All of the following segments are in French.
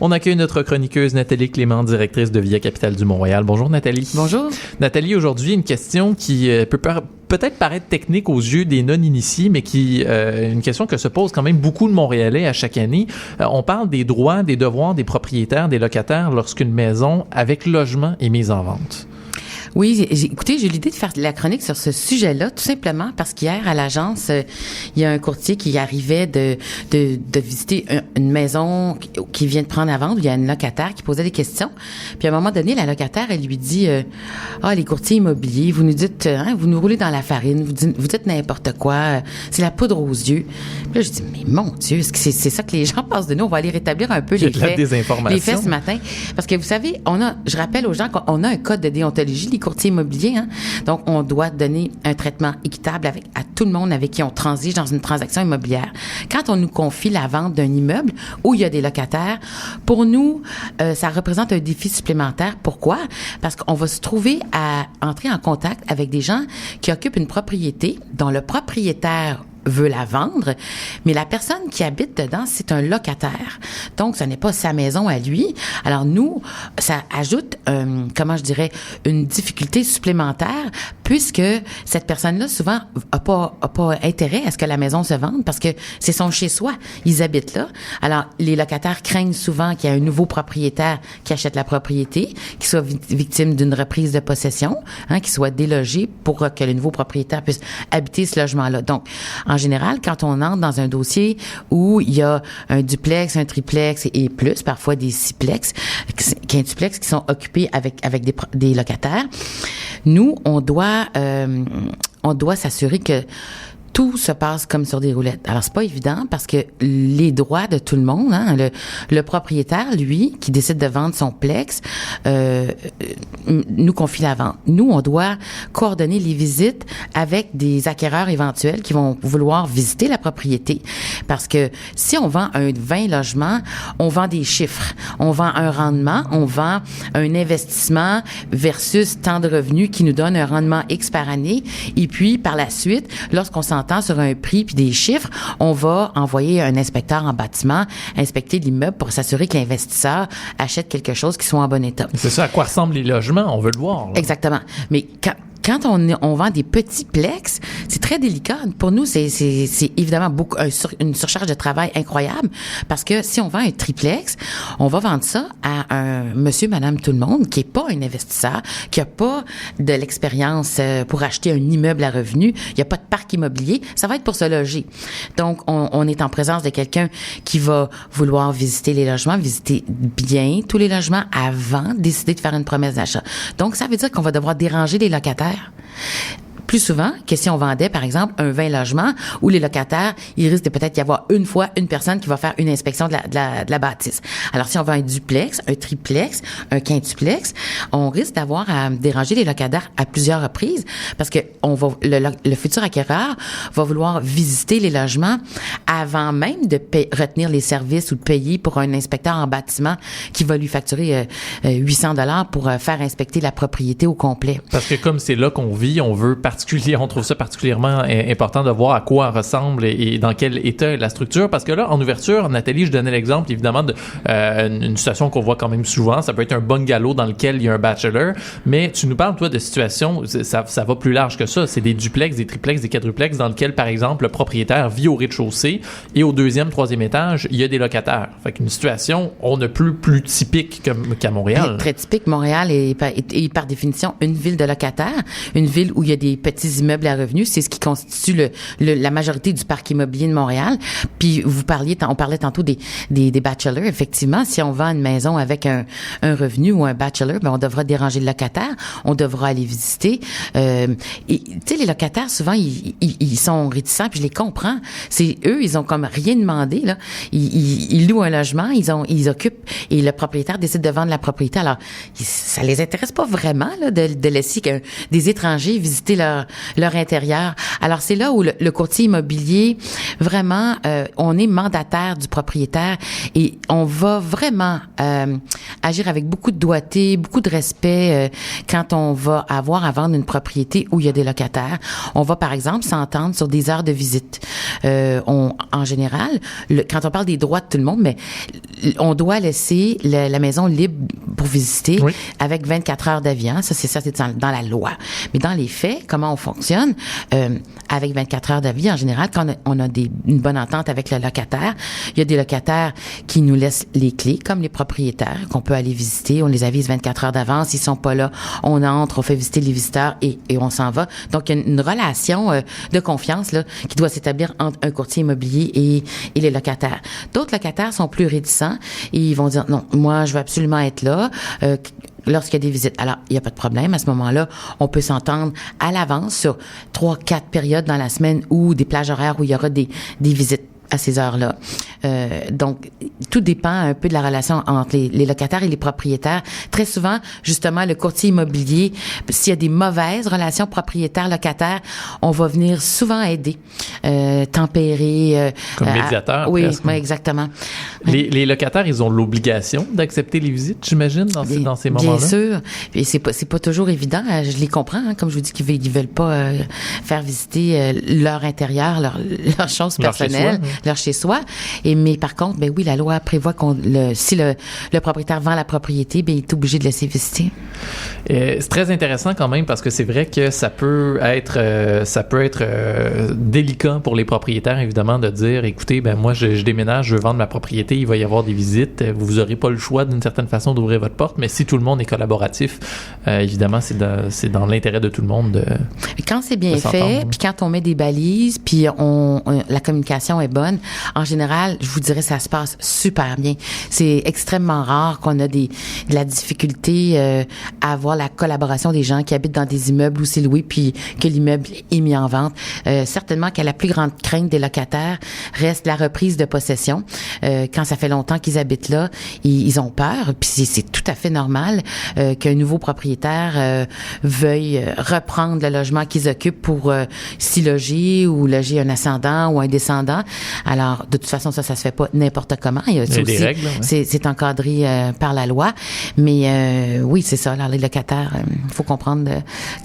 On accueille notre chroniqueuse Nathalie Clément, directrice de Via Capitale du Mont-Royal. Bonjour Nathalie. Bonjour. Nathalie, aujourd'hui, une question qui peut-être paraître technique aux yeux des non-initiés, mais qui une question que se pose quand même beaucoup de Montréalais à chaque année. On parle des droits, des devoirs des propriétaires, des locataires lorsqu'une maison avec logement est mise en vente. Oui, écoutez, j'ai eu l'idée de faire la chronique sur ce sujet-là, tout simplement parce qu'hier, à l'agence, il y a un courtier qui arrivait de visiter une maison qui vient de prendre à vendre. Il y a une locataire qui posait des questions. Puis à un moment donné, la locataire, elle lui dit les courtiers immobiliers, vous nous dites, vous nous roulez dans la farine, vous dites n'importe quoi, c'est la poudre aux yeux. Puis là, je dis, mais mon Dieu, est-ce que c'est ça que les gens pensent de nous? On va aller rétablir un peu les faits ce matin. Parce que vous savez, je rappelle aux gens qu'on a un code de déontologie, les courtiers immobiliers, donc on doit donner un traitement équitable à tout le monde avec qui on transige dans une transaction immobilière. Quand on nous confie la vente d'un immeuble où il y a des locataires, pour nous, ça représente un défi supplémentaire. Pourquoi? Parce qu'on va se trouver à entrer en contact avec des gens qui occupent une propriété dont le propriétaire veut la vendre, mais la personne qui habite dedans, c'est un locataire. Donc, ce n'est pas sa maison à lui. Alors, nous, ça ajoute, une difficulté supplémentaire puisque cette personne-là, souvent, a pas intérêt à ce que la maison se vende parce que c'est son chez-soi. Ils habitent là. Alors, les locataires craignent souvent qu'il y ait un nouveau propriétaire qui achète la propriété, qui soit victime d'une reprise de possession, qui soit délogé pour que le nouveau propriétaire puisse habiter ce logement-là. Donc, en général, quand on entre dans un dossier où il y a un duplex, un triplex et plus, parfois des sixplex, quintuplex qui sont occupés avec des locataires, nous, on doit s'assurer que tout se passe comme sur des roulettes. Alors, c'est pas évident parce que les droits de tout le monde, le propriétaire, lui, qui décide de vendre son plex, nous confie la vente. Nous, on doit coordonner les visites avec des acquéreurs éventuels qui vont vouloir visiter la propriété. Parce que si on vend un 20 logements, on vend des chiffres. On vend un rendement, on vend un investissement versus tant de revenus qui nous donne un rendement X par année. Et puis, par la suite, lorsqu'on s'entend sur un prix puis des chiffres, on va envoyer un inspecteur en bâtiment inspecter l'immeuble pour s'assurer que l'investisseur achète quelque chose qui soit en bon état. C'est ça, à quoi ressemblent les logements, on veut le voir. Là. Exactement. Mais quand on vend des petits plex, c'est très délicat. Pour nous, c'est évidemment une surcharge de travail incroyable parce que si on vend un triplex, on va vendre ça à un monsieur, madame, tout le monde qui est pas un investisseur, qui a pas de l'expérience pour acheter un immeuble à revenu, il y a pas de parc immobilier, ça va être pour se loger. Donc, on est en présence de quelqu'un qui va vouloir visiter les logements, visiter bien tous les logements avant de décider de faire une promesse d'achat. Donc, ça veut dire qu'on va devoir déranger les locataires. Plus souvent que si on vendait, par exemple, un 20 logements où les locataires, il risque de peut-être y avoir une fois une personne qui va faire une inspection de la bâtisse. Alors, si on vend un duplex, un triplex, un quintuplex, on risque d'avoir à déranger les locataires à plusieurs reprises parce que le futur acquéreur va vouloir visiter les logements avant même de retenir les services ou de payer pour un inspecteur en bâtiment qui va lui facturer $800 pour faire inspecter la propriété au complet. Parce que comme c'est là qu'on vit, on trouve ça particulièrement important de voir à quoi ressemble et dans quel état est la structure. Parce que là, en ouverture, Nathalie, je donnais l'exemple évidemment d'une situation qu'on voit quand même souvent. Ça peut être un bungalow dans lequel il y a un bachelor. Mais tu nous parles, toi, de situations, ça va plus large que ça. C'est des duplex, des triplex, des quadruplex dans lequel, par exemple, le propriétaire vit au rez-de-chaussée et au deuxième, troisième étage, il y a des locataires. Fait qu'une situation, on ne plus typique qu'à Montréal. Très typique. Montréal est par définition une ville de locataires, une ville où il y a des petits immeubles à revenus, c'est ce qui constitue la majorité du parc immobilier de Montréal. Puis on parlait tantôt des bachelors. Effectivement, si on vend une maison avec un revenu ou un bachelor, on devra déranger le locataire, on devra aller visiter. Et tu sais, les locataires souvent ils sont réticents, puis je les comprends. C'est eux, ils ont comme rien demandé là. Ils louent un logement, ils occupent et le propriétaire décide de vendre la propriété. Alors ça les intéresse pas vraiment là de laisser des étrangers visiter leur intérieur. Alors, c'est là où le courtier immobilier, vraiment, on est mandataire du propriétaire et on va vraiment agir avec beaucoup de doigté, beaucoup de respect quand on va avoir à vendre une propriété où il y a des locataires. On va, par exemple, s'entendre sur des heures de visite. En général, quand on parle des droits de tout le monde, mais on doit laisser la maison libre pour visiter avec 24 heures d'avis. Hein. Ça, c'est dans la loi. Mais dans les faits, comment on fonctionne avec 24 heures d'avis, en général, quand on a une bonne entente avec le locataire, il y a des locataires qui nous laissent les clés, comme les propriétaires, qu'on peut aller visiter. On les avise 24 heures d'avance. Ils sont pas là. On entre, on fait visiter les visiteurs et on s'en va. Donc, il y a une relation de confiance là qui doit s'établir entre un courtier immobilier et les locataires. D'autres locataires sont plus réticents et ils vont dire, non, moi, je veux absolument être là. Lorsqu'il y a des visites. Alors, il n'y a pas de problème. À ce moment-là, on peut s'entendre à l'avance sur 3-4 périodes dans la semaine ou des plages horaires où il y aura des visites à ces heures-là. Donc, tout dépend un peu de la relation entre les locataires et les propriétaires. Très souvent, justement, le courtier immobilier, s'il y a des mauvaises relations propriétaires-locataires, on va venir souvent aider, tempérer. Comme médiateur. Oui, exactement. Les locataires, ils ont l'obligation d'accepter les visites, j'imagine, dans ces moments-là? Bien sûr. Et c'est pas toujours évident. Je les comprends. Hein, comme je vous dis, qu'ils veulent pas faire visiter leur intérieur, leurs choses personnelles. Leur chez-soi. Mais par contre, ben oui, la loi prévoit si le propriétaire vend la propriété, ben il est obligé de laisser visiter. C'est très intéressant quand même parce que c'est vrai que ça peut être délicat pour les propriétaires, évidemment, de dire, écoutez, ben moi, je déménage, je veux vendre ma propriété, il va y avoir des visites, vous n'aurez pas le choix d'une certaine façon d'ouvrir votre porte, mais si tout le monde est collaboratif, évidemment, c'est dans l'intérêt de tout le monde quand c'est bien fait, puis quand on met des balises, puis la communication est bonne, en général, je vous dirais, ça se passe super bien. C'est extrêmement rare qu'on a de la difficulté à avoir la collaboration des gens qui habitent dans des immeubles où c'est loué puis que l'immeuble est mis en vente. Certainement que la plus grande crainte des locataires reste la reprise de possession. Quand ça fait longtemps qu'ils habitent là, ils ont peur, puis c'est tout à fait normal qu'un nouveau propriétaire veuille reprendre le logement qu'ils occupent pour s'y loger ou loger un ascendant ou un descendant. Alors, de toute façon, ça se fait pas n'importe comment. Il y a des règles. Ouais. C'est encadré par la loi. Mais oui, c'est ça. Alors, les locataires, il faut comprendre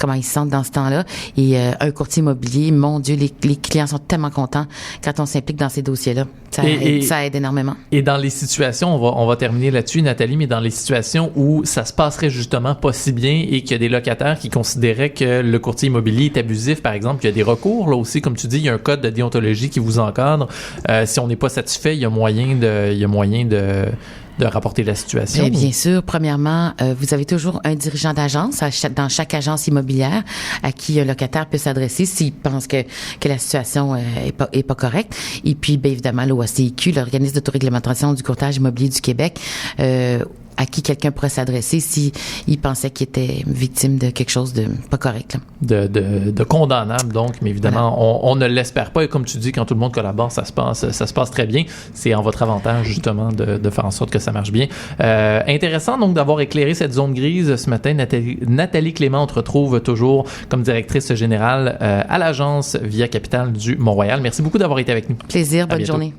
comment ils se sentent dans ce temps-là. Et un courtier immobilier, mon Dieu, les clients sont tellement contents quand on s'implique dans ces dossiers-là. Ça aide énormément. Et dans les situations, on va terminer là-dessus, Nathalie, mais dans les situations où ça se passerait justement pas si bien et qu'il y a des locataires qui considéraient que le courtier immobilier est abusif, par exemple, qu'il y a des recours, là aussi, comme tu dis, il y a un code de déontologie qui vous encadre. Si on n'est pas satisfait, il y a moyen de rapporter la situation. Bien sûr. Premièrement, vous avez toujours un dirigeant d'agence dans chaque agence immobilière à qui un locataire peut s'adresser s'il pense que la situation est pas correcte. Et puis, bien évidemment, l'OACIQ, l'organisme d'autoréglementation du courtage immobilier du Québec, à qui quelqu'un pourrait s'adresser si il pensait qu'il était victime de quelque chose de pas correct. Là. De condamnable, donc, mais évidemment, voilà. on ne l'espère pas. Et comme tu dis, quand tout le monde collabore, ça se passe très bien. C'est en votre avantage, justement, de faire en sorte que ça marche bien. Intéressant, donc, d'avoir éclairé cette zone grise ce matin. Nathalie Clément, on te retrouve toujours comme directrice générale à l'agence Via Capitale du Mont-Royal. Merci beaucoup d'avoir été avec nous. Plaisir, bonne journée.